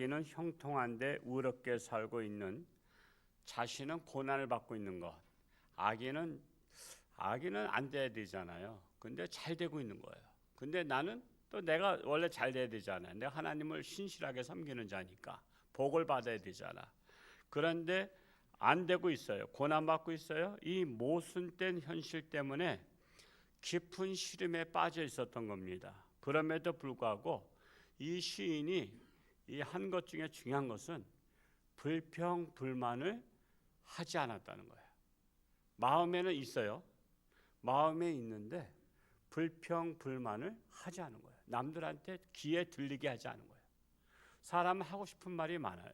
자기는 형통한데 의롭게 살고 있는, 자신은 고난을 받고 있는 것. 아기는 안 돼야 되잖아요. 근데 잘 되고 있는 거예요. 근데 나는 또 내가 원래 잘 돼야 되잖아요. 내가 하나님을 신실하게 섬기는 자니까 복을 받아야 되잖아. 그런데 안 되고 있어요. 고난 받고 있어요. 이 모순된 현실 때문에 깊은 시름에 빠져 있었던 겁니다. 그럼에도 불구하고 이 시인이 이 한 것 중에 중요한 것은 불평 불만을 하지 않았다는 거예요. 마음에는 있어요. 마음에 있는데 불평 불만을 하지 않은 거예요. 남들한테 귀에 들리게 하지 않은 거예요. 사람은 하고 싶은 말이 많아요.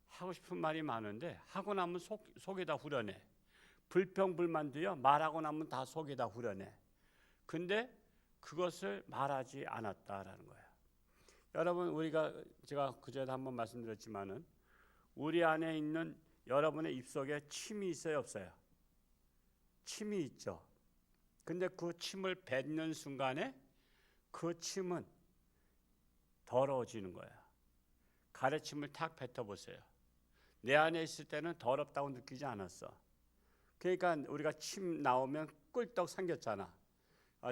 하고 싶은 말이 많은데 하고 나면 속에다 후련해. 불평 불만도요, 말하고 나면 다 속에다 후련해. 근데 그것을 말하지 않았다라는 거예요. 여러분, 제가 그전에 한번 말씀드렸지만은 우리 안에 있는 여러분의 입속에 침이 있어요, 없어요? 침이 있죠. 근데 그 침을 뱉는 순간에 그 침은 더러워지는 거야. 가래침을 탁 뱉어보세요. 내 안에 있을 때는 더럽다고 느끼지 않았어. 그러니까 우리가 침 나오면 꿀떡 삼겼잖아.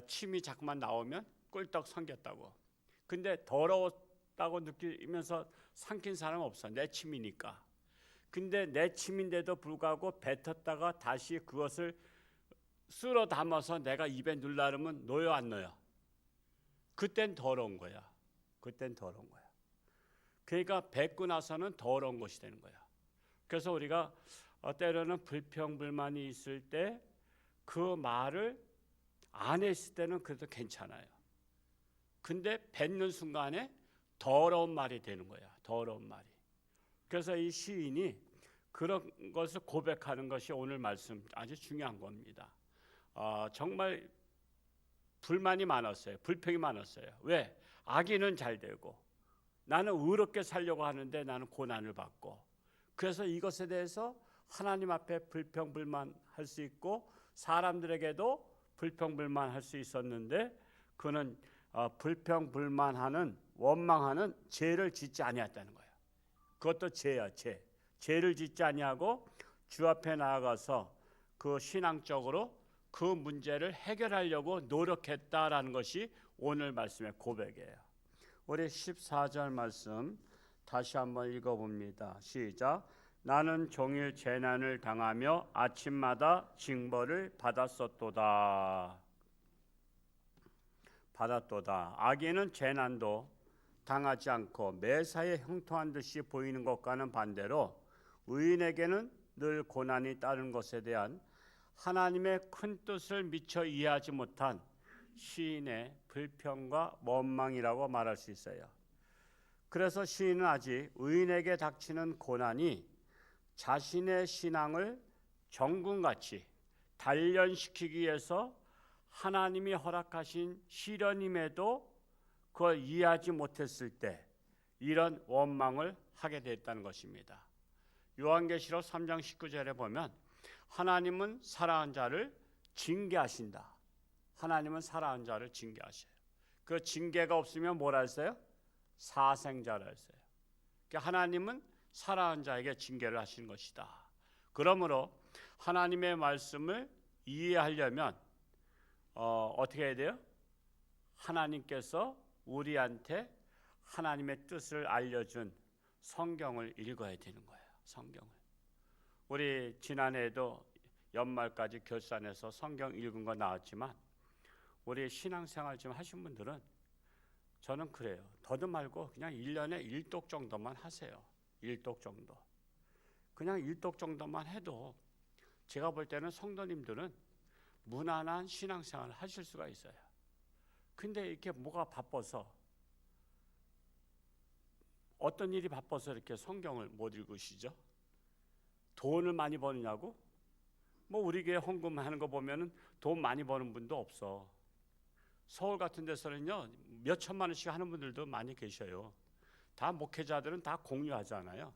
침이 자꾸만 나오면 꿀떡 삼겼다고. 근데 더러웠다고 느끼면서 삼킨 사람 없어. 내 침이니까. 근데 내 침인데도 불구하고 뱉었다가 다시 그것을 쓸어 담아서 내가 입에 넣으려면 넣어요, 안 넣어요? 그땐 더러운 거야. 그땐 더러운 거야. 그러니까 뱉고 나서는 더러운 것이 되는 거야. 그래서 우리가 때로는 불평불만이 있을 때 그 말을 안 했을 때는 그래도 괜찮아요. 근데 뱉는 순간에 더러운 말이 되는 거야. 더러운 말이. 그래서 이 시인이 그런 것을 고백하는 것이 오늘 말씀 아주 중요한 겁니다. 정말 불만이 많았어요. 불평이 많았어요. 왜? 악인은 잘 되고 나는 의롭게 살려고 하는데 나는 고난을 받고, 그래서 이것에 대해서 하나님 앞에 불평불만할 수 있고 사람들에게도 불평불만할 수 있었는데 그는 불평불만하는 원망하는 죄를 짓지 아니했다는 거예요. 그것도 죄야, 죄. 죄를 짓지 아니하고 주 앞에 나아가서 그 신앙적으로 그 문제를 해결하려고 노력했다라는 것이 오늘 말씀의 고백이에요. 우리 14절 말씀 다시 한번 읽어봅니다. 시작. 나는 종일 재난을 당하며 아침마다 징벌을 받았도다. 악인은 재난도 당하지 않고 매사에 형통한 듯이 보이는 것과는 반대로 의인에게는 늘 고난이 따른 것에 대한 하나님의 큰 뜻을 미처 이해하지 못한 시인의 불평과 원망이라고 말할 수 있어요. 그래서 시인은 아직 의인에게 닥치는 고난이 자신의 신앙을 정금같이 단련시키기 위해서 하나님이 허락하신 시련임에도 그걸 이해하지 못했을 때 이런 원망을 하게 됐다는 것입니다. 요한계시록 3장 19절에 보면 하나님은 살아난 자를 징계하신다. 하나님은 살아난 자를 징계하셔요. 그 징계가 없으면 뭐라 했어요? 사생자라 했어요. 그러니까 하나님은 살아난 자에게 징계를 하시는 것이다. 그러므로 하나님의 말씀을 이해하려면 어떻게 해야 돼요? 하나님께서 우리한테 하나님의 뜻을 알려준 성경을 읽어야 되는 거예요. 성경을. 우리 지난해에도 연말까지 결산해서 성경 읽은 거 나왔지만 우리 신앙생활 좀 하신 분들은 저는 그래요. 더도 말고 그냥 1년에 1독 정도만 하세요. 1독 정도. 그냥 1독 정도만 해도 제가 볼 때는 성도님들은 무난한 신앙생활을 하실 수가 있어요. 근데 이렇게 뭐가 바빠서, 어떤 일이 바빠서 이렇게 성경을 못 읽으시죠? 돈을 많이 버느냐고? 뭐 우리 교회 헌금하는 거 보면은 돈 많이 버는 분도 없어. 서울 같은 데서는요 몇 천만 원씩 하는 분들도 많이 계셔요. 다 목회자들은 다 공유하잖아요.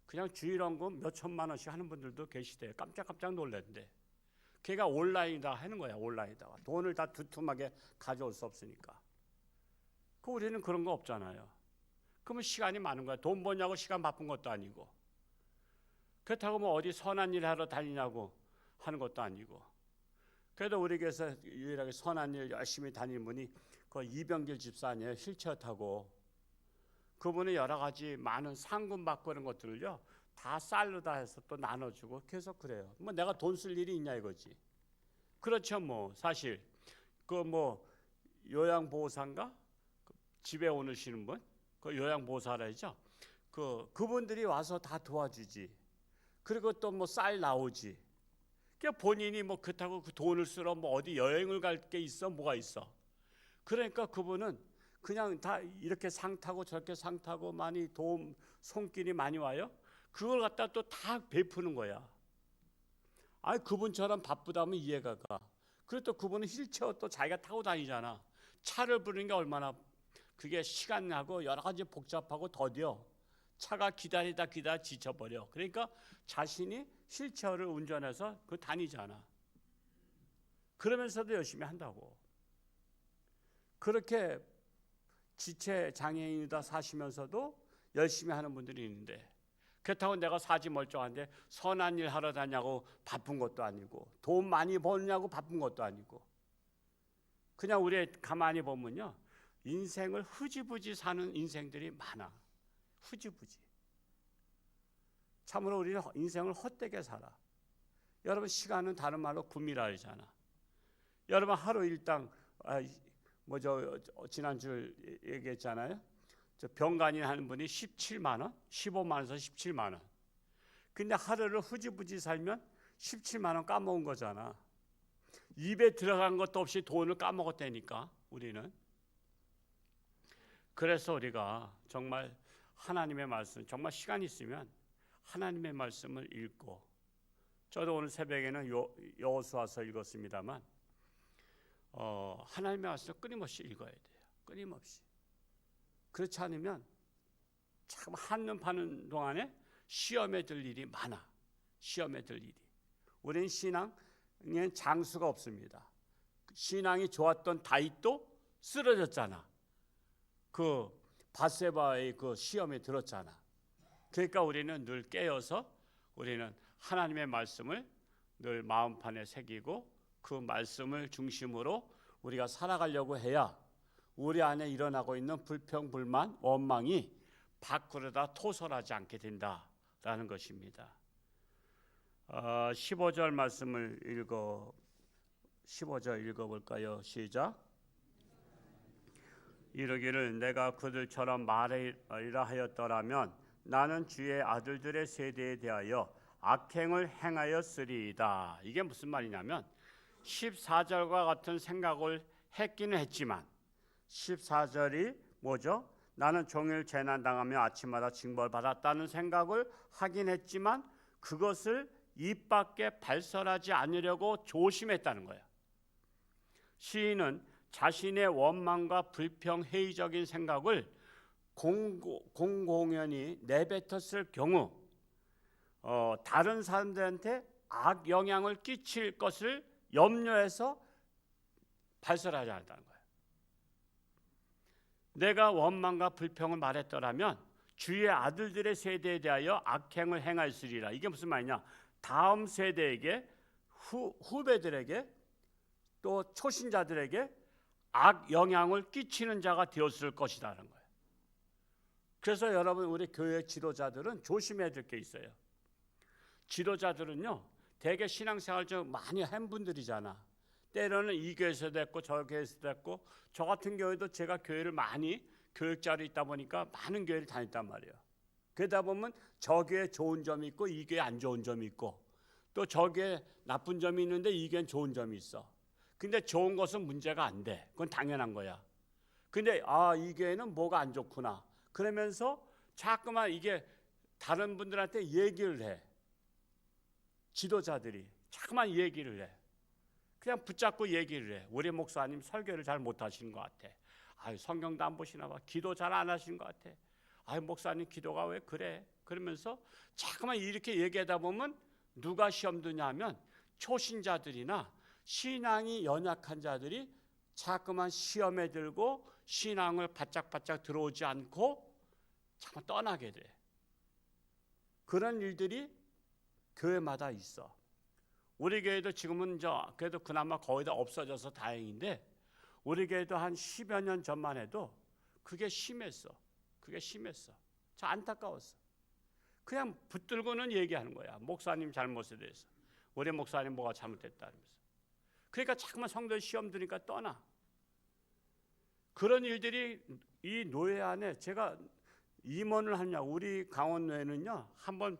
그냥 주일헌금 몇 천만 원씩 하는 분들도 계시대요. 깜짝깜짝 놀랐는데 걔가 온라인이다 하는 거야. 온라인에다가 돈을 다 두툼하게 가져올 수 없으니까. 우리는 그런 거 없잖아요. 그러면 시간이 많은 거야. 돈 버냐고 시간 바쁜 것도 아니고. 그렇다고 뭐 어디 선한 일 하러 다니냐고 하는 것도 아니고. 그래도 우리 교회에서 유일하게 선한 일 열심히 다니는 분이 그 이병길 집사 아니에요. 휠체어 타고. 그분은 여러 가지 많은 상금 받고 그런 것들을요 다 쌀로 다 해서 또 나눠주고 계속 그래요. 뭐 내가 돈 쓸 일이 있냐 이거지. 그렇죠. 뭐 사실 그 뭐 요양보호사인가 집에 오시는 분, 그 요양보호사라죠. 그분들이 와서 다 도와주지. 그리고 또 뭐 쌀 나오지. 그러니까 본인이 뭐 그렇다고 그 돈을 쓰러 뭐 어디 여행을 갈 게 있어 뭐가 있어. 그러니까 그분은 그냥 다 이렇게 상 타고 저렇게 상 타고 많이 도움 손길이 많이 와요. 그걸 갖다 또 다 베푸는 거야. 아니 그분처럼 바쁘다면 이해가 가. 그리고 또 그분은 휠체어 또 자기가 타고 다니잖아. 차를 부르는 게 얼마나 그게 시간하고 여러 가지 복잡하고 더뎌. 차가 기다리다 지쳐버려. 그러니까 자신이 휠체어를 운전해서 그 다니잖아. 그러면서도 열심히 한다고. 그렇게 지체 장애인이다 사시면서도 열심히 하는 분들이 있는데 그렇다고 내가 사지 멀쩡한데 선한 일 하러 다냐고 바쁜 것도 아니고 돈 많이 버느냐고 바쁜 것도 아니고 그냥 우리 가만히 보면요 인생을 흐지부지 사는 인생들이 많아. 흐지부지. 참으로 우리는 인생을 헛되게 살아. 여러분 시간은 다른 말로 금이라 하잖아. 여러분 하루 일당 지난주 얘기했잖아요. 저 병간인 하는 분이 17만 원, 15만 원에서 17만 원. 근데 하루를 흐지부지 살면 17만 원 까먹은 거잖아. 입에 들어간 것도 없이 돈을 까먹었다니까 우리는. 그래서 우리가 정말 하나님의 말씀, 정말 시간 있으면 하나님의 말씀을 읽고 저도 오늘 새벽에는 여호수아서 읽었습니다만 하나님의 말씀을 끊임없이 읽어야 돼요. 끊임없이. 그렇지 않으면 참 한눈 파는 동안에 시험에 들 일이 많아. 시험에 들 일이. 우리는 신앙엔 장수가 없습니다. 신앙이 좋았던 다윗도 쓰러졌잖아. 그 밧세바의 그 시험에 들었잖아. 그러니까 우리는 늘 깨어서 우리는 하나님의 말씀을 늘 마음판에 새기고 그 말씀을 중심으로 우리가 살아가려고 해야 우리 안에 일어나고 있는 불평, 불만, 원망이 밖으로 다 토설하지 않게 된다라는 것입니다. 15절 말씀을 15절 읽어볼까요? 시작. 이르기를 내가 그들처럼 말하리라 하였더라면 나는 주의 아들들의 세대에 대하여 악행을 행하였으리이다. 이게 무슨 말이냐면 14절과 같은 생각을 했기는 했지만 14절이 뭐죠? 나는 종일 재난당하며 아침마다 징벌받았다는 생각을 하긴 했지만 그것을 입 밖에 발설하지 않으려고 조심했다는 거예요. 시인은 자신의 원망과 불평, 회의적인 생각을 공공연히 내뱉었을 경우 다른 사람들한테 악 영향을 끼칠 것을 염려해서 발설하지 않았다는 거예요. 내가 원망과 불평을 말했더라면 주의 아들들의 세대에 대하여 악행을 행하였으리라. 이게 무슨 말이냐? 다음 세대에게 후배들에게 또 초신자들에게 악 영향을 끼치는 자가 되었을 것이라는 거예요. 그래서 여러분 우리 교회 지도자들은 조심해야 될 게 있어요. 지도자들은요 대개 신앙생활 좀 많이 한 분들이잖아. 때로는 이 교회에서도 했고 저 교회에서도 했고 저 같은 경우에도 제가 교회를 많이 교육자로 있다 보니까 많은 교회를 다녔단 말이에요. 그러다 보면 저 교회 좋은 점이 있고 이 교회 안 좋은 점이 있고 또 저 교회 나쁜 점이 있는데 이 교회는 좋은 점이 있어. 근데 좋은 것은 문제가 안 돼. 그건 당연한 거야. 근데 이 교회는 뭐가 안 좋구나. 그러면서 자꾸만 이게 다른 분들한테 얘기를 해. 지도자들이 자꾸만 얘기를 해. 그냥 붙잡고 얘기를 해. 우리 목사님 설교를 잘 못하시는 것 같아. 성경도 안 보시나 봐. 기도 잘 안 하시는 것 같아. 목사님 기도가 왜 그래? 그러면서 자꾸만 이렇게 얘기하다 보면 누가 시험 드냐 하면 초신자들이나 신앙이 연약한 자들이 자꾸만 시험에 들고 신앙을 바짝바짝 들어오지 않고 참 떠나게 돼. 그런 일들이 교회마다 있어. 우리 교회도 지금은 그래도 그나마 거의 다 없어져서 다행인데, 우리 교회도 한 10여 년 전만 해도 그게 심했어. 참 안타까웠어. 그냥 붙들고는 얘기하는 거야. 목사님 잘못에 대해서. 우리 목사님 뭐가 잘못됐다면서. 그러니까 자꾸만 성도 시험 드니까 떠나. 그런 일들이 이 노예 안에, 제가 임원을 하냐, 우리 강원노예는요, 한번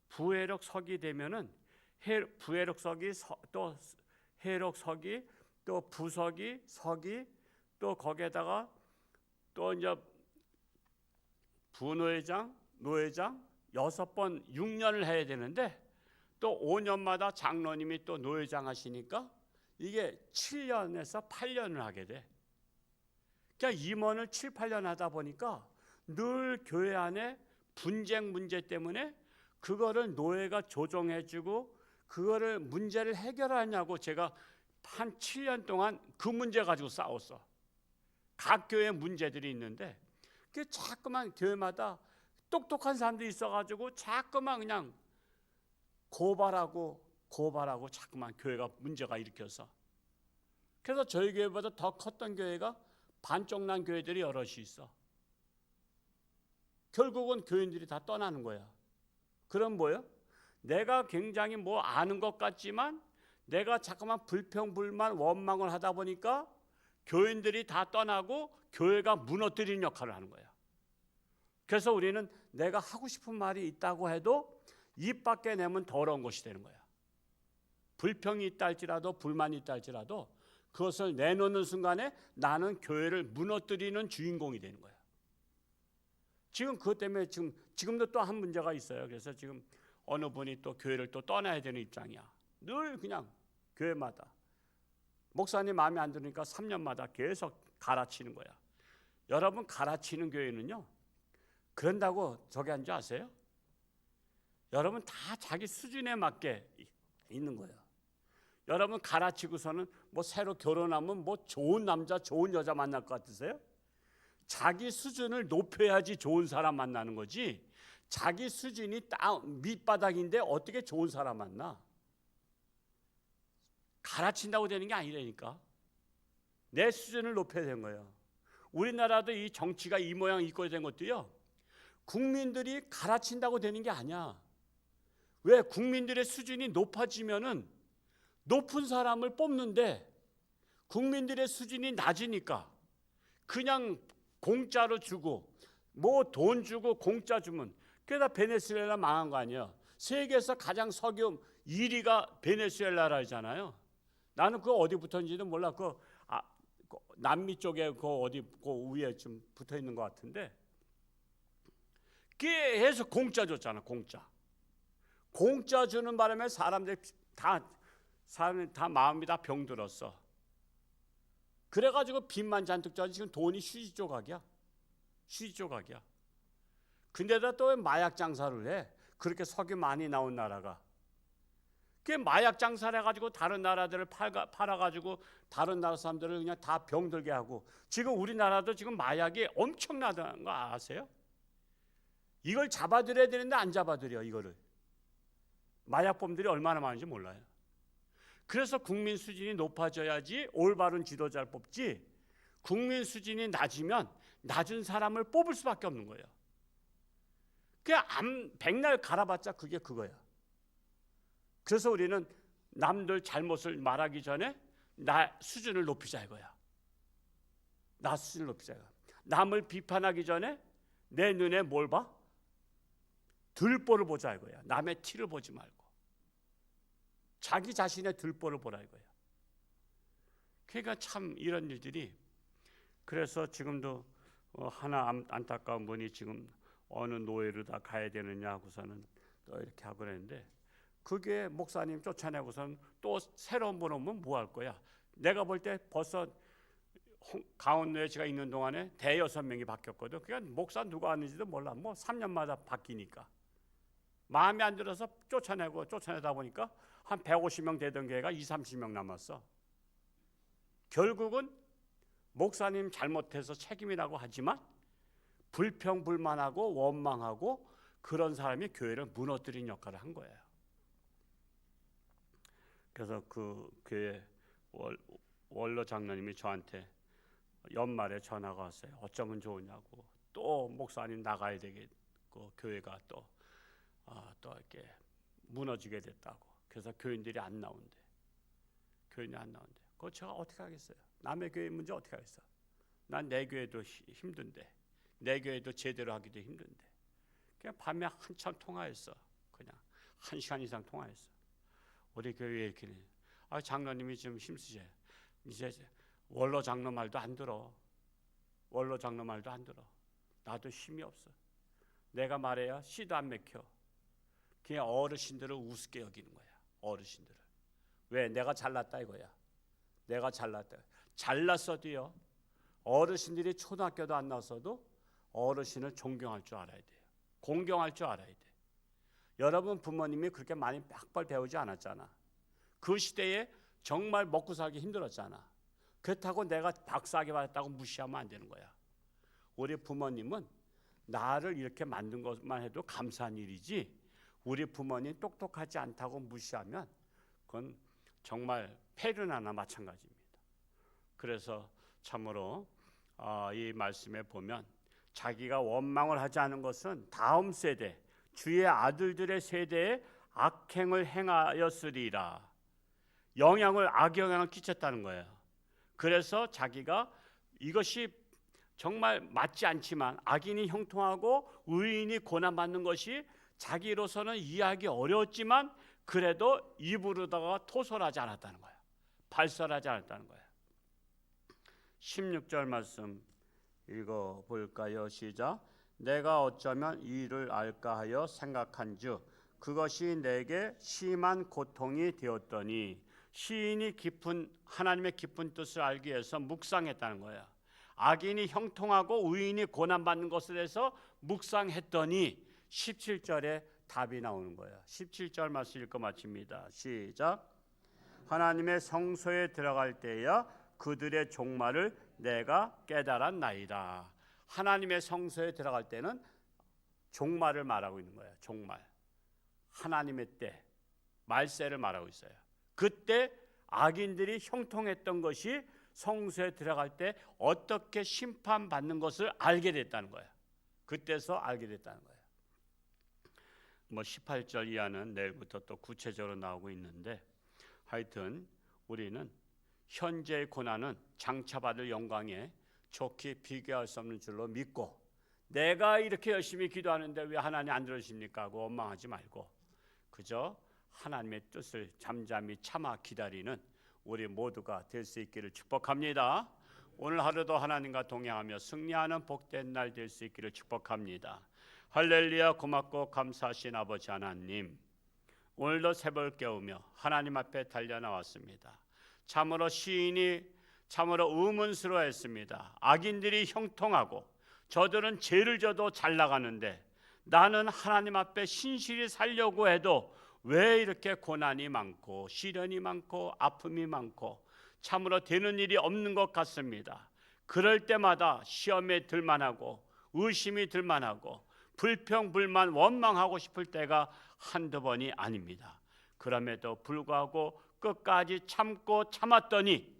부회력석이 되면은 부회력석이 또 해력석이 또 부석이 석이 또 거기에다가 또 이제 부노회장, 노회장 6번 6년을 해야 되는데, 또 5년마다 장로님이 또 노회장 하시니까 이게 7년에서 8년을 하게 돼. 그러니까 임원을 7, 8년 하다 보니까 늘 교회 안에 분쟁 문제 때문에 그거를 노예가 조정해주고 그거를 문제를 해결하냐고 제가 한 7년 동안 그 문제 가지고 싸웠어. 각 교회 문제들이 있는데 그 자꾸만 교회마다 똑똑한 사람들이 있어가지고 자꾸만 그냥 고발하고 자꾸만 교회가 문제가 일으켜서, 그래서 저희 교회보다 더 컸던 교회가 반쪽 난 교회들이 여럿이 있어. 결국은 교인들이 다 떠나는 거야. 그럼 뭐예요? 내가 굉장히 뭐 아는 것 같지만 내가 자꾸만 불평불만 원망을 하다 보니까 교인들이 다 떠나고 교회가 무너뜨리는 역할을 하는 거야. 그래서 우리는 내가 하고 싶은 말이 있다고 해도 입 밖에 내면 더러운 것이 되는 거야. 불평이 있다 할지라도 불만이 있다 할지라도 그것을 내놓는 순간에 나는 교회를 무너뜨리는 주인공이 되는 거야. 지금 그것 때문에 지금도 또 한 문제가 있어요. 그래서 지금 어느 분이 또 교회를 또 떠나야 되는 입장이야. 늘 그냥 교회마다 목사님 마음에 안 들으니까 3년마다 계속 갈아치는 거야. 여러분, 갈아치는 교회는요, 그런다고 저기 한 줄 아세요? 여러분 다 자기 수준에 맞게 있는 거예요. 여러분 갈아치고서는 뭐 새로 결혼하면 뭐 좋은 남자 좋은 여자 만날 것 같으세요? 자기 수준을 높여야지 좋은 사람 만나는 거지, 자기 수준이 밑바닥인데 어떻게 좋은 사람 만나? 갈아친다고 되는 게 아니라니까. 내 수준을 높여야 되는 거예요. 우리나라도 이 정치가 이 모양 이 꼴 된 것도요, 국민들이 갈아친다고 되는 게 아니야. 왜? 국민들의 수준이 높아지면은 높은 사람을 뽑는데 국민들의 수준이 낮으니까 그냥 공짜로 주고 뭐 돈 주고 공짜 주면, 그러다 베네수엘라 망한 거 아니에요. 세계에서 가장 석유 1위가 베네수엘라라잖아요. 나는 그거 어디 붙었는지도 몰라. 그 남미 쪽에 그 어디 그 위에 좀 붙어 있는 것 같은데, 계속 공짜 줬잖아. 공짜 주는 바람에 사람들이 다 마음이 다 병들었어. 그래가지고 빚만 잔뜩 져서 지금 돈이 휴지 조각이야. 근데다 또 왜 마약 장사를 해? 그렇게 석유 많이 나온 나라가. 그게 마약 장사를 해가지고 다른 나라들을 팔아가지고 다른 나라 사람들을 그냥 다 병들게 하고, 지금 우리나라도 지금 마약이 엄청나다는 거 아세요? 이걸 잡아들여야 되는데 안 잡아들여. 이거를 마약범들이 얼마나 많은지 몰라요. 그래서 국민 수준이 높아져야지 올바른 지도자를 뽑지, 국민 수준이 낮으면 낮은 사람을 뽑을 수밖에 없는 거예요. 그냥 백날 갈아봤자 그거야. 그래서 우리는 남들 잘못을 말하기 전에 나 수준을 높이자 이거야. 나 수준을 높이자 이거야. 남을 비판하기 전에 내 눈에 뭘 봐? 들보를 보자 이거야. 남의 티를 보지 말고 자기 자신의 들보를 보라 이거야. 그러니까 참 이런 일들이, 그래서 지금도 하나 안타까운 분이 지금 어느 노예로 다 가야 되느냐 하고서는 또 이렇게 하고 그랬는데, 그게 목사님 쫓아내고서는 또 새로운 분 오면 뭐 할 거야. 내가 볼 때 벌써 강원노예 제가 있는 동안에 5-6명이 바뀌었거든. 그러니까 목사 누가 왔는지도 몰라. 뭐 3년마다 바뀌니까 마음에 안 들어서 쫓아내다 보니까 한 150명 되던 교회가 20-30명 남았어. 결국은 목사님 잘못해서 책임이라고 하지만 불평불만하고 원망하고 그런 사람이 교회를 무너뜨린 역할을 한 거예요. 그래서 그 교회 원로 장로님이 저한테 연말에 전화가 왔어요. 어쩌면 좋으냐고. 또 목사님 나가야 되겠고 교회가 또 이렇게 무너지게 됐다고. 그래서 교인들이 안 나온대. 교인이 안 나온대. 그거 제가 어떻게 하겠어요? 남의 교회 문제 어떻게 하겠어? 난 내 교회도 힘든데, 내 교회도 제대로 하기도 힘든데. 그냥 밤에 한참 통화했어. 그냥 1시간 이상 통화했어. 우리 교회에 이렇게 장로님이 좀 힘쓰세요. 이제 원로 장로 말도 안 들어. 원로 장로 말도 안 들어. 나도 힘이 없어. 내가 말해야 씨도 안 맥혀. 그냥 어르신들을 우습게 여기는 거야. 어르신들을. 왜? 내가 잘났다 이거야. 내가 잘났다. 잘났어도요. 어르신들이 초등학교도 안 나왔어도 어르신을 존경할 줄 알아야 돼요. 공경할 줄 알아야 돼. 여러분 부모님이 그렇게 많이 빡빡 배우지 않았잖아. 그 시대에 정말 먹고 살기 힘들었잖아. 그렇다고 내가 박사학위 받았다고 무시하면 안 되는 거야. 우리 부모님은 나를 이렇게 만든 것만 해도 감사한 일이지, 우리 부모님 똑똑하지 않다고 무시하면 그건 정말 페르나나 마찬가지입니다. 그래서 참으로 이 말씀에 보면 자기가 원망을 하지 않은 것은 다음 세대 주의 아들들의 세대에 악행을 행하였으리라. 악영향을 끼쳤다는 거예요. 그래서 자기가 이것이 정말 맞지 않지만 악인이 형통하고 의인이 고난받는 것이 자기로서는 이해하기 어려웠지만 그래도 입으로다가 토설하지 않았다는 거예요. 발설하지 않았다는 거예요. 16절 말씀 읽어볼까요? 시작. 내가 어쩌면 이를 알까 하여 생각한즉 그것이 내게 심한 고통이 되었더니, 시인이 하나님의 깊은 뜻을 알기 위해서 묵상했다는 거예요. 악인이 형통하고 의인이 고난받는 것에 대해서 묵상했더니 17절에 답이 나오는 거예요. 17절 말씀 읽고 마칩니다. 시작. 하나님의 성소에 들어갈 때야 그들의 종말을 내가 깨달았나이다. 하나님의 성소에 들어갈 때는 종말을 말하고 있는 거예요. 종말. 하나님의 때, 말세를 말하고 있어요. 그때 악인들이 형통했던 것이 성소에 들어갈 때 어떻게 심판받는 것을 알게 됐다는 거예요. 그때서 알게 됐다는 거예요. 18절 이하는 내일부터 또 구체적으로 나오고 있는데, 하여튼 우리는 현재의 고난은 장차받을 영광에 좋게 비교할 수 없는 줄로 믿고, 내가 이렇게 열심히 기도하는데 왜 하나님 안 들으십니까 하고 원망하지 말고 그저 하나님의 뜻을 잠잠히 참아 기다리는 우리 모두가 될 수 있기를 축복합니다. 오늘 하루도 하나님과 동행하며 승리하는 복된 날 될 수 있기를 축복합니다. 할렐루야. 고맙고 감사하신 아버지 하나님, 오늘도 새벽을 깨우며 하나님 앞에 달려나왔습니다. 참으로 시인이 참으로 의문스러워했습니다. 악인들이 형통하고 저들은 죄를 져도 잘 나가는데 나는 하나님 앞에 신실히 살려고 해도 왜 이렇게 고난이 많고 시련이 많고 아픔이 많고 참으로 되는 일이 없는 것 같습니다. 그럴 때마다 시험에 들만하고 의심이 들만하고 불평불만 원망하고 싶을 때가 한두 번이 아닙니다. 그럼에도 불구하고 끝까지 참고 참았더니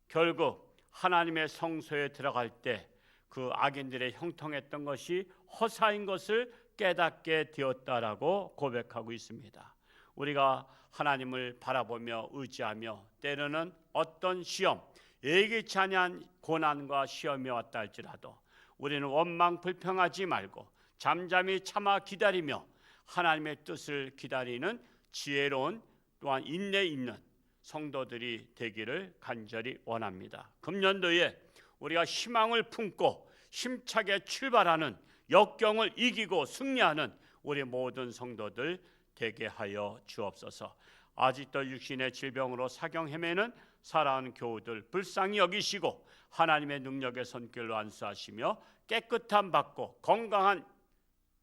결국 하나님의 성소에 들어갈 때 그 악인들의 형통했던 것이 허사인 것을 깨닫게 되었다라고 고백하고 있습니다. 우리가 하나님을 바라보며 의지하며 때로는 어떤 시험, 예기치 아니한 고난과 시험이 왔다 할지라도 우리는 원망 불평하지 말고 잠잠히 참아 기다리며 하나님의 뜻을 기다리는 지혜로운 또한 인내 있는 성도들이 되기를 간절히 원합니다. 금년도에 우리가 희망을 품고 힘차게 출발하는, 역경을 이기고 승리하는 우리 모든 성도들 되게 하여 주옵소서. 아직도 육신의 질병으로 사경 헤매는 사랑하는 교우들 불쌍히 여기시고 하나님의 능력의 손길로 안수하시며 깨끗함 받고 건강한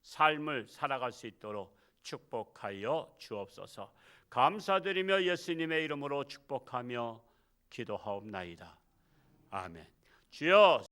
삶을 살아갈 수 있도록 축복하여 주옵소서. 감사드리며 예수님의 이름으로 축복하며 기도하옵나이다. 아멘. 주여